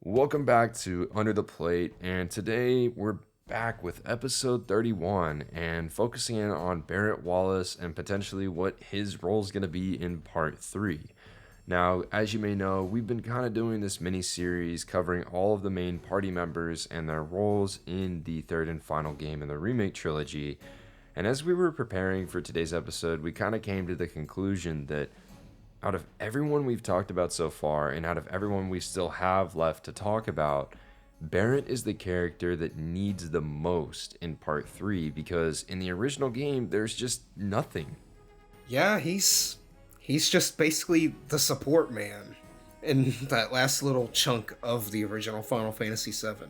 Welcome back to Under the Plate, and today we're back with episode 31 and focusing in on Barret Wallace and potentially what his role is going to be in part 3. Now, as you may know, we've been kind of doing this mini series covering all of the main party members and their roles in the third and final game in the remake trilogy. And as we were preparing for today's episode, we kind of came to the conclusion that out of everyone we've talked about so far, and out of everyone we still have left to talk about, Barret is the character that needs the most in part 3 because in the original game, there's just nothing. Yeah, he's just basically the support man in that last little chunk of the original Final Fantasy VII.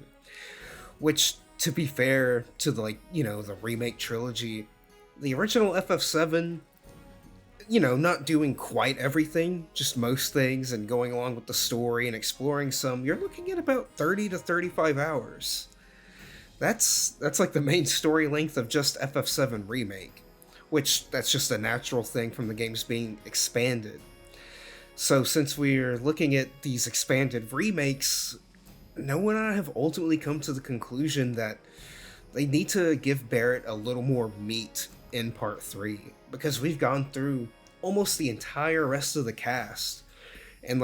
Which, to be fair to the remake trilogy, the original FF7, not doing quite everything, just most things, and going along with the story and exploring some, you're looking at about 30 to 35 hours. That's like the main story length of just FF7 Remake, which that's just a natural thing from the games being expanded. So since we're looking at these expanded remakes, Noah and I have ultimately come to the conclusion that they need to give Barret a little more meat in part 3, because we've gone through almost the entire rest of the cast. And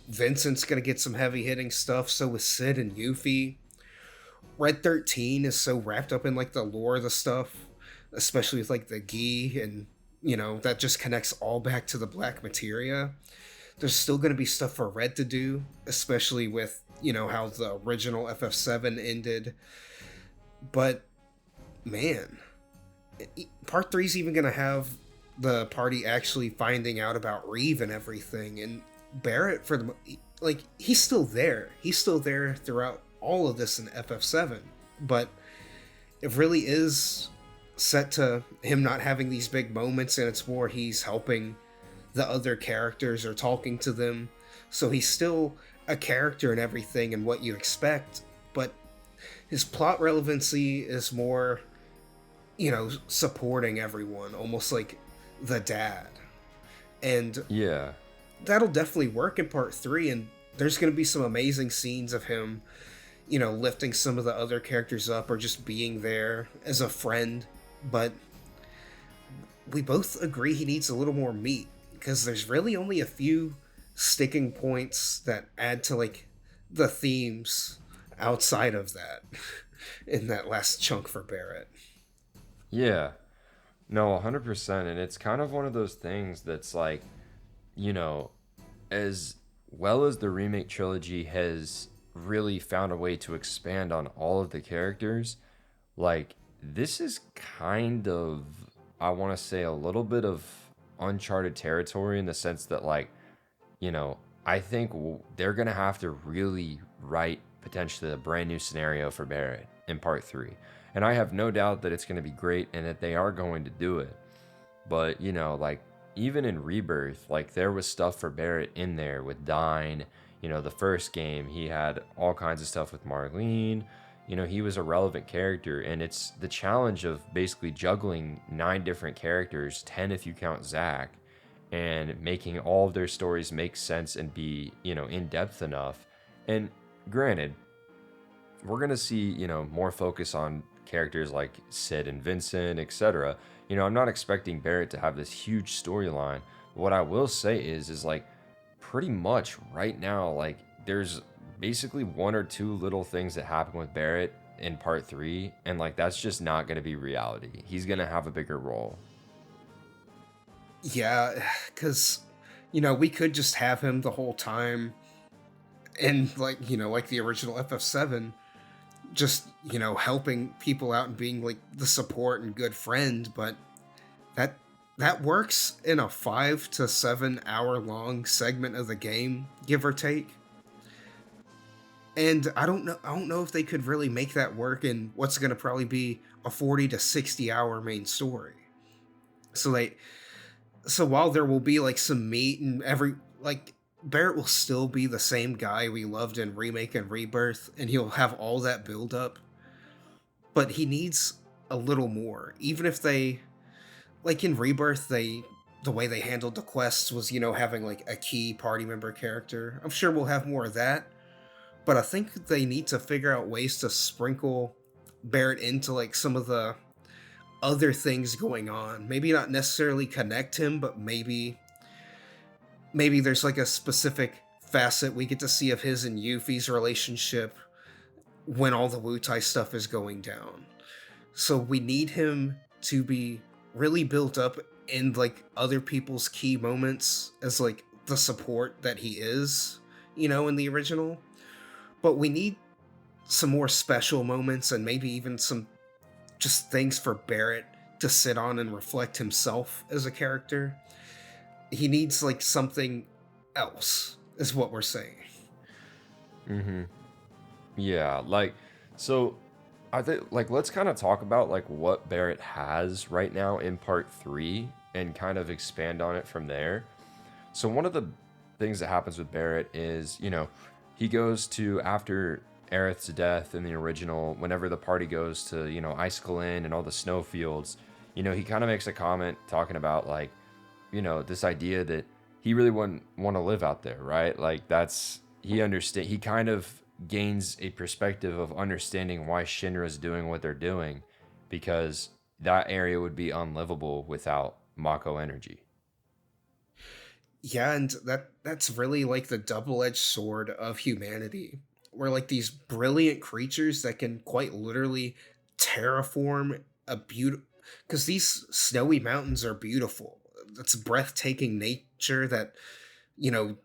Vincent's gonna get some heavy hitting stuff, so is Sid and Yuffie. Red 13 is so wrapped up in the lore of the stuff, especially with the Gi, and that just connects all back to the Black Materia. There's still gonna be stuff for Red to do, especially with how the original FF7 ended. But man, part 3 is even gonna have the party actually finding out about Reeve and everything, and Barret, for the he's still there. He's still there throughout all of this in FF7, but it really is set to him not having these big moments, and it's more he's helping the other characters or talking to them. So he's still a character and everything and what you expect, but his plot relevancy is more, supporting everyone, almost like the dad. And Yeah. that'll definitely work in part 3, and there's going to be some amazing scenes of him, lifting some of the other characters up or just being there as a friend. But we both agree he needs a little more meat, because there's really only a few sticking points that add to the themes outside of that in that last chunk for Barret. Yeah. No, 100%. And it's kind of one of those things that's you know, as well as the remake trilogy has really found a way to expand on all of the characters, this is kind of, I want to say, a little bit of uncharted territory in the sense that, I think they're going to have to really write potentially a brand new scenario for Barret in part 3. And I have no doubt that it's going to be great and that they are going to do it. But, even in Rebirth, there was stuff for Barret in there with Dine. The first game, he had all kinds of stuff with Marlene. He was a relevant character, and it's the challenge of basically juggling 9 different characters, 10 if you count Zack, and making all of their stories make sense and be, in depth enough. And granted, we're going to see, more focus on characters like Sid and Vincent, etc. I'm not expecting Barret to have this huge storyline. What I will say is pretty much right now, there's basically 1 or 2 little things that happen with Barret in part 3, and that's just not going to be reality. He's going to have a bigger role. Yeah, because we could just have him the whole time, and like the original FF7, just helping people out and being the support and good friend. But that works in a 5 to 7 hour long segment of the game, give or take. And I don't know if they could really make that work in what's going to probably be a 40 to 60 hour main story. So while there will be some meat and Barret will still be the same guy we loved in Remake and Rebirth, and he'll have all that build up, but he needs a little more. Even if they, in Rebirth, the way they handled the quests was, having a key party member character. I'm sure we'll have more of that, but I think they need to figure out ways to sprinkle Barret into like some of the other things going on. Maybe not necessarily connect him, but maybe there's like a specific facet we get to see of his and Yuffie's relationship when all the Wutai stuff is going down. So we need him to be really built up in like other people's key moments as like the support that he is, in the original. But we need some more special moments and maybe even some just things for Barret to sit on and reflect himself as a character. He needs like something else, is what we're saying. Mm-hmm. Yeah, like, so I think, like, let's kind of talk about like what Barrett has right now in part three and kind of expand on it from there. So one of the things that happens with Barrett is, he goes to, after Aerith's death in the original, whenever the party goes to, Icicle Inn and all the snowfields, he kind of makes a comment talking about like, this idea that he really wouldn't want to live out there, right? Like he kind of gains a perspective of understanding why Shinra's doing what they're doing, because that area would be unlivable without Mako energy. Yeah, and that's really like the double-edged sword of humanity. We're like these brilliant creatures that can quite literally terraform a beautiful, because these snowy mountains are beautiful. It's breathtaking nature that, you know,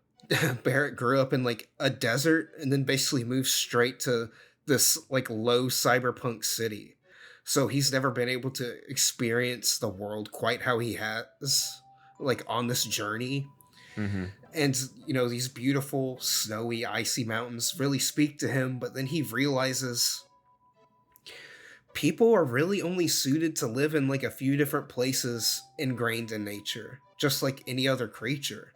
Barrett grew up in like a desert and then basically moved straight to this like low cyberpunk city. So he's never been able to experience the world quite how he has, like on this journey. Mm-hmm. And, these beautiful, snowy, icy mountains really speak to him, but then he realizes people are really only suited to live in like a few different places ingrained in nature, just like any other creature.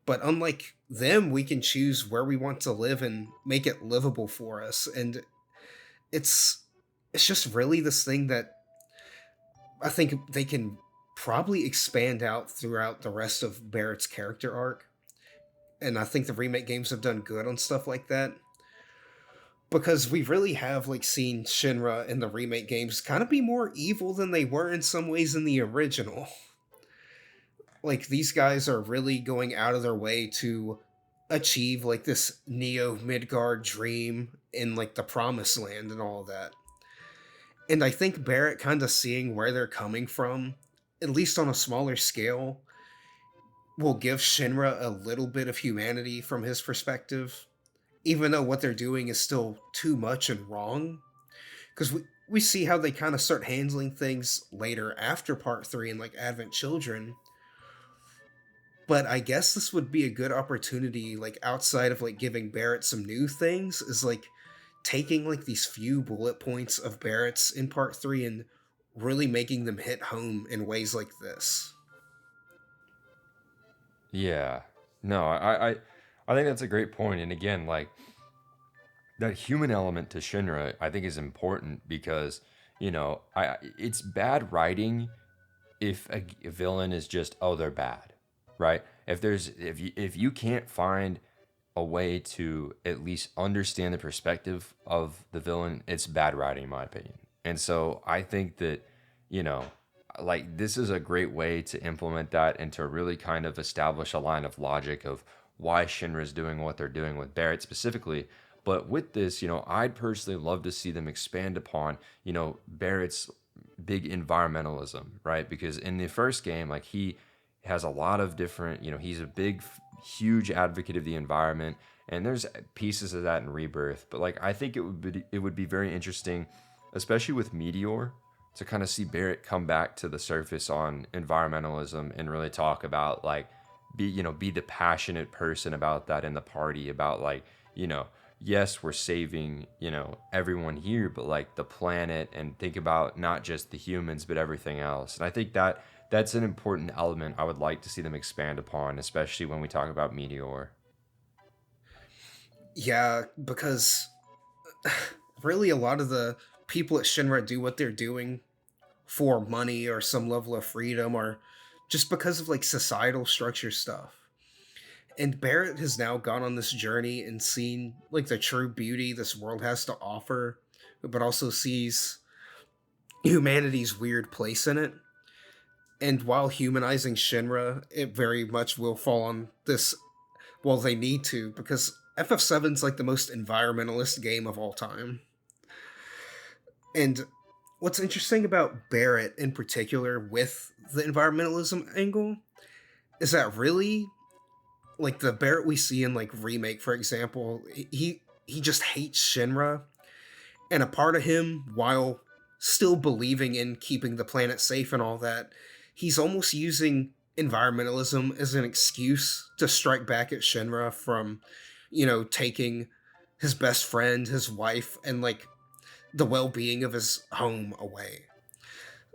But unlike them, we can choose where we want to live and make it livable for us. And it's it's just really this thing that I think they can probably expand out throughout the rest of Barrett's character arc. And I think the remake games have done good on stuff like that. Because we really have like seen Shinra in the remake games kind of be more evil than they were in some ways in the original. Like these guys are really going out of their way to achieve like this Neo Midgard dream in like the promised land and all that. And I think Barrett kind of seeing where they're coming from, at least on a smaller scale, will give Shinra a little bit of humanity from his perspective, even though what they're doing is still too much and wrong. Because we see how they kind of start handling things later after part 3 and like Advent Children. But I guess this would be a good opportunity, like outside of like giving Barrett some new things, is like taking like these few bullet points of Barrett's in part 3 and really making them hit home in ways like this. Yeah. No, I think that's a great point. And again, like that human element to Shinra, I think is important because, it's bad writing if a villain is just, oh, they're bad, right? If you can't find a way to at least understand the perspective of the villain, it's bad writing in my opinion. And so I think that, you know, like this is a great way to implement that and to really kind of establish a line of logic of why Shinra is doing what they're doing with Barrett specifically. But with this, I'd personally love to see them expand upon, Barrett's big environmentalism, right? Because in the first game, like he has a lot of different, he's a big, huge advocate of the environment, and there's pieces of that in Rebirth. But like, I think it would be very interesting, especially with Meteor, to kind of see Barrett come back to the surface on environmentalism and really talk about like, be the passionate person about that in the party, about like, yes, we're saving, everyone here, but like the planet, and think about not just the humans, but everything else. And I think that's an important element I would like to see them expand upon, especially when we talk about Meteor. Yeah, because really a lot of the people at Shinra do what they're doing for money or some level of freedom or just because of like societal structure stuff. And Barrett has now gone on this journey and seen like the true beauty this world has to offer, but also sees humanity's weird place in it. And while humanizing Shinra, it very much will fall on this. Well, they need to, because FF7's like the most environmentalist game of all time. And what's interesting about Barrett in particular with the environmentalism angle is that really, like the Barrett we see in like Remake, for example, he just hates Shinra, and a part of him, while still believing in keeping the planet safe and all that, he's almost using environmentalism as an excuse to strike back at Shinra from, taking his best friend, his wife, and like the well-being of his home away.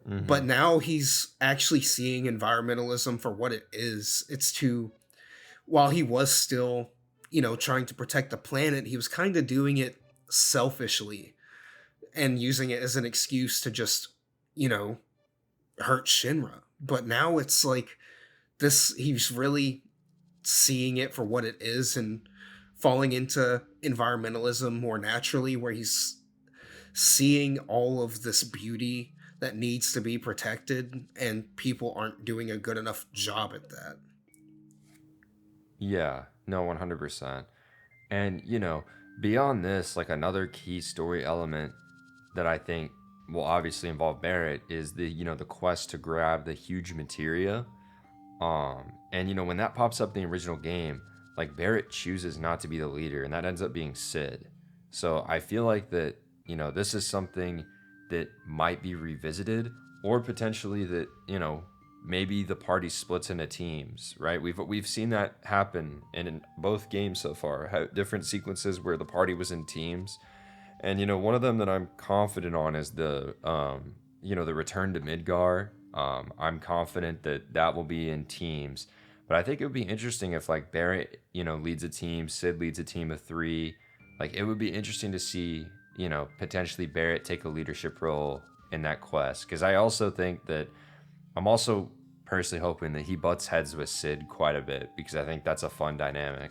Mm-hmm. But now he's actually seeing environmentalism for what it is. It's to, while he was still, trying to protect the planet, he was kind of doing it selfishly and using it as an excuse to just, hurt Shinra. But now it's like this, he's really seeing it for what it is and falling into environmentalism more naturally, where he's seeing all of this beauty that needs to be protected, and people aren't doing a good enough job at that. Yeah, no, 100%. And, beyond this, like another key story element that I think will obviously involve Barrett is the quest to grab the huge materia. And when that pops up in the original game, like Barrett chooses not to be the leader, and that ends up being Sid. So I feel like that, this is something that might be revisited, or potentially that, maybe the party splits into teams, right? We've seen that happen in both games so far. Different sequences where the party was in teams, and one of them that I'm confident on is the return to Midgar. I'm confident that will be in teams, but I think it would be interesting if like Barrett, leads a team, Sid leads a team of three. Like it would be interesting to see, potentially Barrett take a leadership role in that quest. Because I also think that I'm also personally hoping that he butts heads with Sid quite a bit, because I think that's a fun dynamic.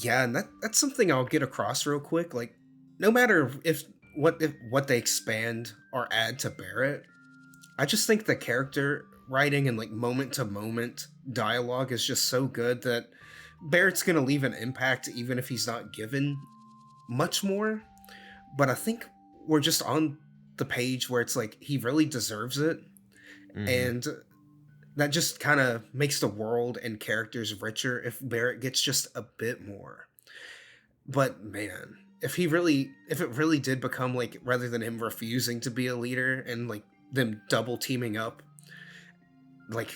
Yeah, and that's something I'll get across real quick. Like, no matter if what they expand or add to Barrett, I just think the character writing and like moment to moment dialogue is just so good that Barrett's gonna leave an impact even if he's not given much more. But I think we're just on the page where it's like he really deserves it, Mm-hmm. and that just kind of makes the world and characters richer if Barrett gets just a bit more. But man, if it really did become like, rather than him refusing to be a leader and like them double teaming up, like,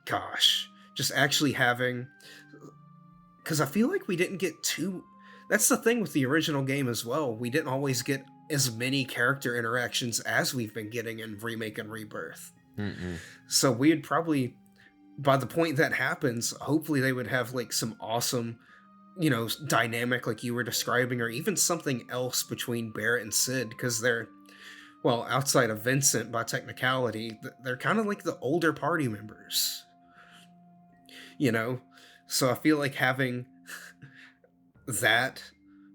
gosh, just actually having, because I feel like we didn't get too. That's the thing with the original game as well. We didn't always get as many character interactions as we've been getting in Remake and Rebirth. Mm-mm. So we'd probably, by the point that happens, hopefully they would have like some awesome, dynamic like you were describing, or even something else between Barrett and Sid, because they're, well, outside of Vincent by technicality, they're kind of like the older party members, you know? So I feel like having that,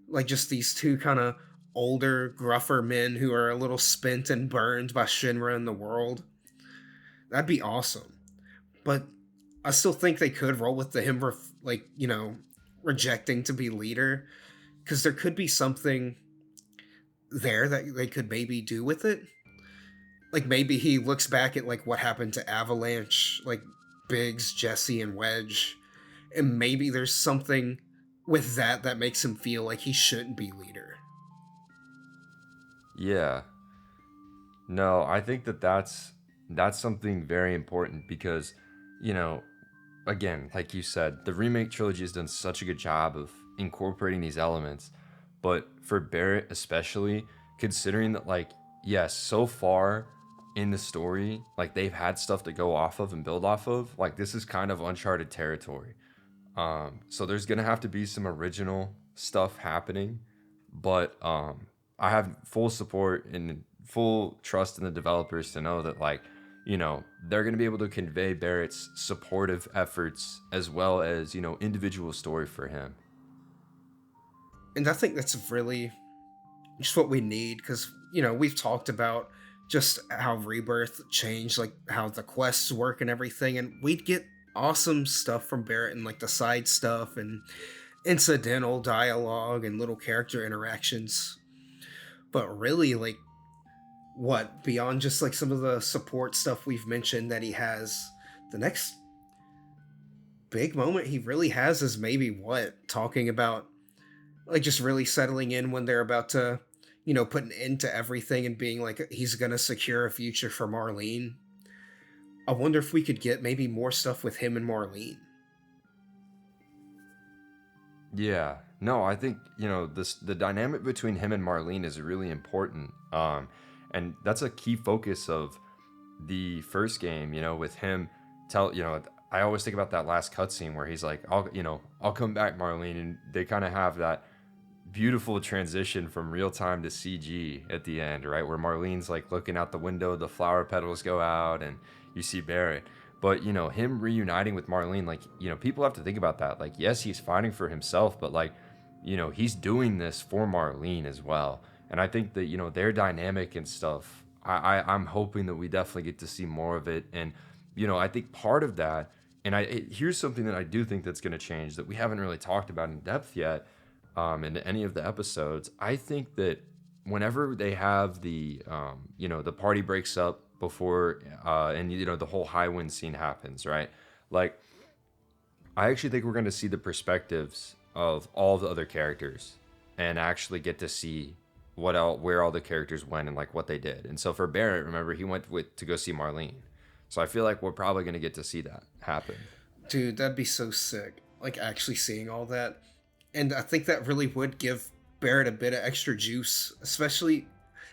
like just these two kind of older, gruffer men who are a little spent and burned by Shinra and the world, that'd be awesome. But I still think they could roll with the him, like, rejecting to be leader, because there could be something there that they could maybe do with it. Like maybe he looks back at like what happened to Avalanche, like Biggs, Jesse, and Wedge, and maybe there's something with that makes him feel like he shouldn't be leader. Yeah. No, I think that's something very important because, you know, again, like you said, the remake trilogy has done such a good job of incorporating these elements. But for Barrett especially, considering that like, yes, so far in the story, like they've had stuff to go off of and build off of, like this is kind of uncharted territory. So there's gonna have to be some original stuff happening, but I have full support and full trust in the developers to know that like they're going to be able to convey Barrett's supportive efforts as well as, individual story for him. And I think that's really just what we need, because, we've talked about just how Rebirth changed, like, how the quests work and everything, and we'd get awesome stuff from Barret and, like, the side stuff and incidental dialogue and little character interactions. But really, like, what, beyond just, like, some of the support stuff we've mentioned that he has, the next big moment he really has is maybe talking about, like, just really settling in when they're about to, put an end to everything and being like, he's gonna secure a future for Marlene. I wonder if we could get maybe more stuff with him and Marlene. Yeah. No, I think, the dynamic between him and Marlene is really important. And that's a key focus of the first game, with him I always think about that last cutscene where he's like, I'll come back, Marlene. And they kind of have that beautiful transition from real time to CG at the end, right? Where Marlene's like looking out the window, the flower petals go out, and you see Barret. But, him reuniting with Marlene, like, people have to think about that. Like, yes, he's fighting for himself, but, like, he's doing this for Marlene as well. And I think that, their dynamic and stuff, I'm hoping that we definitely get to see more of it. And, I think part of that, and here's something that I do think that's going to change that we haven't really talked about in depth yet in any of the episodes. I think that whenever they have the party breaks up before and the whole high wind scene happens, right? Like, I actually think we're going to see the perspectives of all the other characters and actually get to see where all the characters went and like what they did. And so for Barret, remember, he went to go see Marlene. So I feel like we're probably going to get to see that happen. Dude, that'd be so sick. Like, actually seeing all that. And I think that really would give Barret a bit of extra juice, especially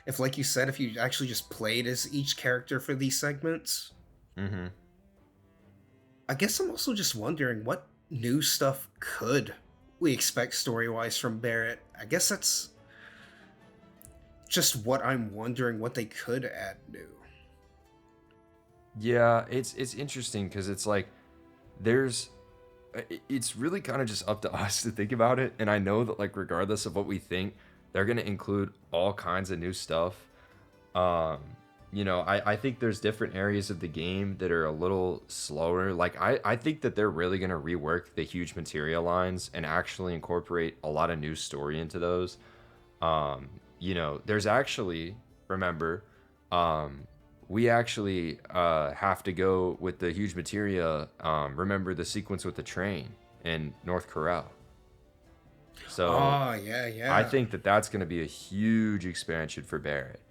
if, like you said, if you actually just played as each character for these segments. Mm-hmm. I guess I'm also just wondering what new stuff could we expect story-wise from Barret. I guess that's just what I'm wondering, what they could add new. Yeah, it's interesting because it's like it's really kind of just up to us to think about it. And I know that, like, regardless of what we think, they're going to include all kinds of new stuff. I think there's different areas of the game that are a little slower. Like, I think that they're really going to rework the huge materia lines and actually incorporate a lot of new story into those. There's actually, remember, we actually have to go with the huge materia. Remember the sequence with the train in North Corral. So, oh, yeah. I think that that's going to be a huge expansion for Barret,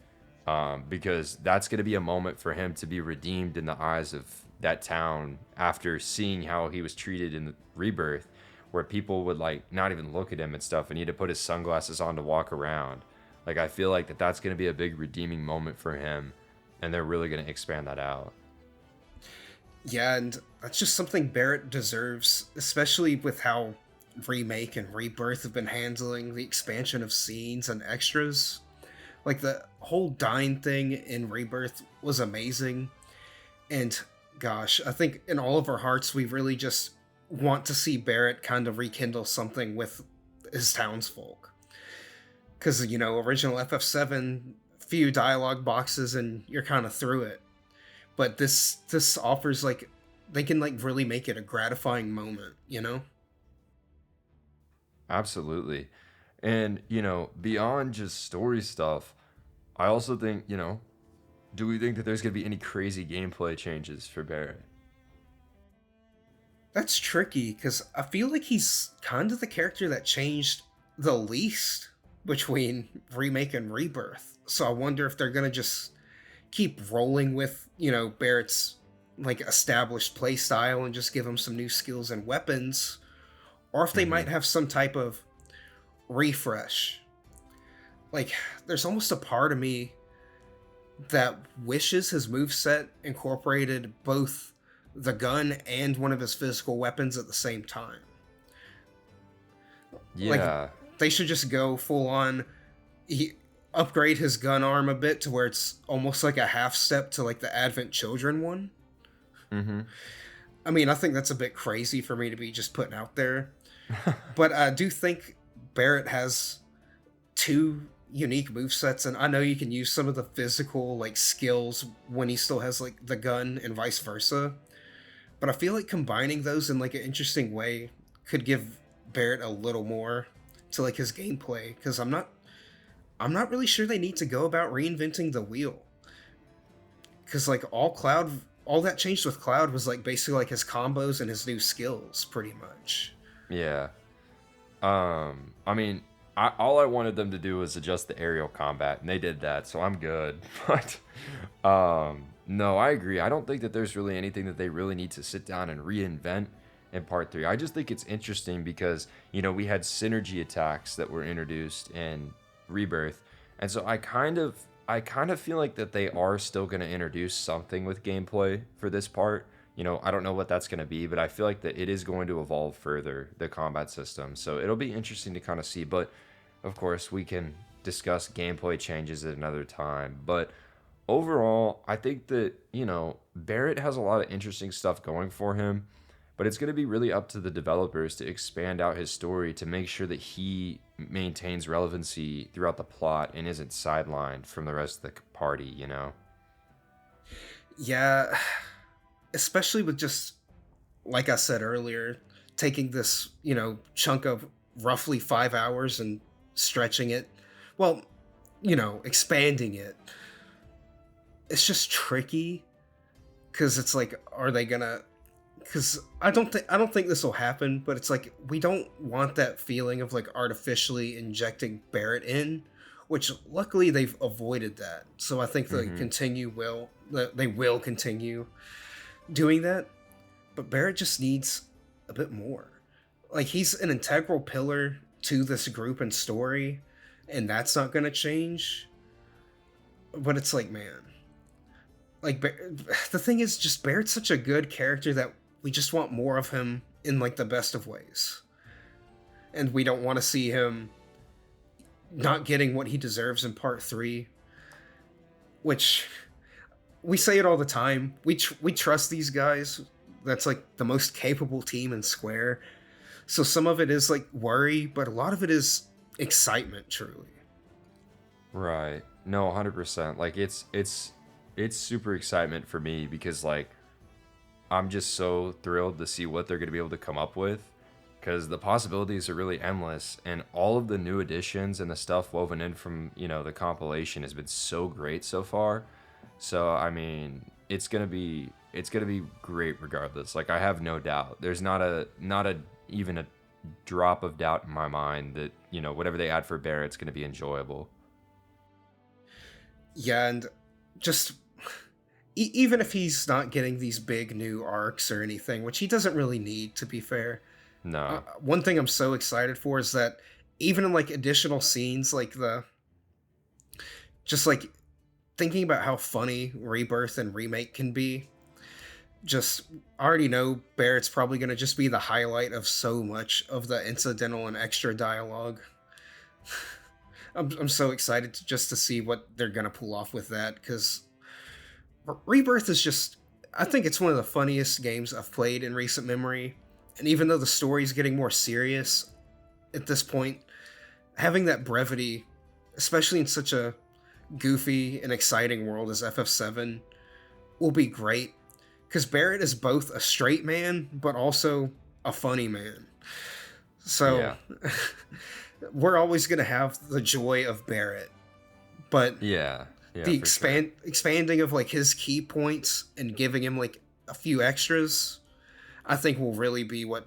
because that's going to be a moment for him to be redeemed in the eyes of that town after seeing how he was treated in the Rebirth, where people would, like, not even look at him and stuff, and he had to put his sunglasses on to walk around. Like, I feel like that's going to be a big redeeming moment for him. And they're really going to expand that out. Yeah, and that's just something Barret deserves, especially with how Remake and Rebirth have been handling the expansion of scenes and extras. Like, the whole Dyne thing in Rebirth was amazing. And, gosh, I think in all of our hearts, we really just want to see Barret kind of rekindle something with his townsfolk. Because, original FF7... few dialogue boxes and you're kind of through it, but this offers, like, they can, like, really make it a gratifying moment. Absolutely. And beyond just story stuff, I also think, do we think that there's gonna be any crazy gameplay changes for Barret? That's tricky, because I feel like he's kind of the character that changed the least between Remake and Rebirth. So I wonder if they're gonna just keep rolling with, Barret's, like, established playstyle and just give him some new skills and weapons, or if they might have some type of refresh. Like, there's almost a part of me that wishes his moveset incorporated both the gun and one of his physical weapons at the same time. Yeah. Like, they should just go full on. upgrade his gun arm a bit to where it's almost like a half step to like the Advent Children one. Mm-hmm. I mean, I think that's a bit crazy for me to be just putting out there, but I do think Barret has two unique movesets, and I know you can use some of the physical like skills when he still has like the gun and vice versa. But I feel like combining those in like an interesting way could give Barret a little more to like his gameplay, because I'm not really sure they need to go about reinventing the wheel, because like all that changed with Cloud was like basically like his combos and his new skills pretty much. Yeah. I mean, all I wanted them to do was adjust the aerial combat, and they did that, so I'm good. But no, I agree. I don't think that there's really anything that they really need to sit down and reinvent in part 3. I just think it's interesting because, we had synergy attacks that were introduced in Rebirth. And so I kind of feel like that they are still going to introduce something with gameplay for this part. I don't know what that's going to be, but I feel like that it is going to evolve further, the combat system. So it'll be interesting to kind of see. But of course, we can discuss gameplay changes at another time. But overall, I think that, Barret has a lot of interesting stuff going for him. But it's going to be really up to the developers to expand out his story to make sure that he maintains relevancy throughout the plot and isn't sidelined from the rest of the party. Yeah, especially with just like I said earlier, taking this, chunk of roughly 5 hours and stretching it, well, expanding it. It's just tricky because it's like, are they gonna? Because I don't think this will happen, but it's like we don't want that feeling of like artificially injecting Barret in, which luckily they've avoided that. So I think they will continue doing that. But Barret just needs a bit more. Like, he's an integral pillar to this group and story, and that's not going to change. But it's like, man, like the thing is, just Barret's such a good character that we just want more of him in like the best of ways, and we don't want to see him not getting what he deserves in part 3, which we say it all the time. We trust these guys. That's like the most capable team in Square. So some of it is like worry, but a lot of it is excitement, truly. Right. No, 100%. Like, it's super excitement for me because, like, I'm just so thrilled to see what they're going to be able to come up with, because the possibilities are really endless, and all of the new additions and the stuff woven in from, the compilation has been so great so far. So, I mean, it's going to be great regardless. Like, I have no doubt. There's not even a drop of doubt in my mind that, whatever they add for Barret, it's going to be enjoyable. Yeah, and just even if he's not getting these big new arcs or anything, which he doesn't really need, to be fair. No. One thing I'm so excited for is that even in like additional scenes, like just like thinking about how funny Rebirth and Remake can be, just I already know Barrett's probably going to just be the highlight of so much of the incidental and extra dialogue. I'm so excited to see what they're going to pull off with that, because Rebirth is just, I think it's one of the funniest games I've played in recent memory. And even though the story's getting more serious at this point, having that brevity, especially in such a goofy and exciting world as FF7, will be great. Because Barret is both a straight man, but also a funny man. So, yeah. We're always going to have the joy of Barret. But yeah, the expanding of like his key points and giving him like a few extras, I think will really be what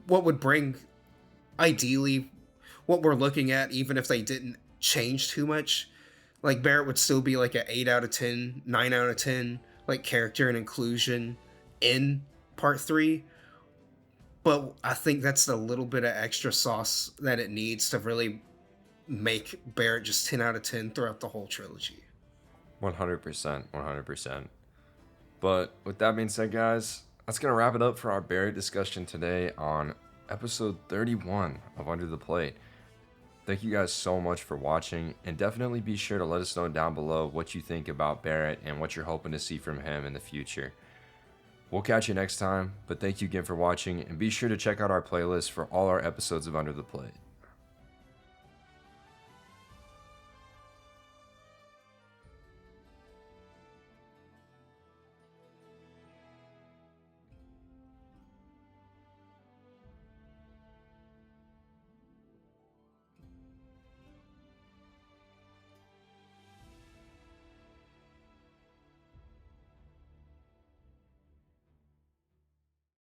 would bring, ideally, what we're looking at, even if they didn't change too much. Like, Barret would still be like an 8 out of 10, 9 out of 10, like, character and inclusion in part 3. But I think that's the little bit of extra sauce that it needs to really make Barret just 10 out of 10 throughout the whole trilogy. 100%. But with that being said, guys, that's going to wrap it up for our Barret discussion today on episode 31 of Under the Plate. Thank you guys so much for watching, and definitely be sure to let us know down below what you think about Barret and what you're hoping to see from him in the future. We'll catch you next time, but thank you again for watching, and be sure to check out our playlist for all our episodes of Under the Plate.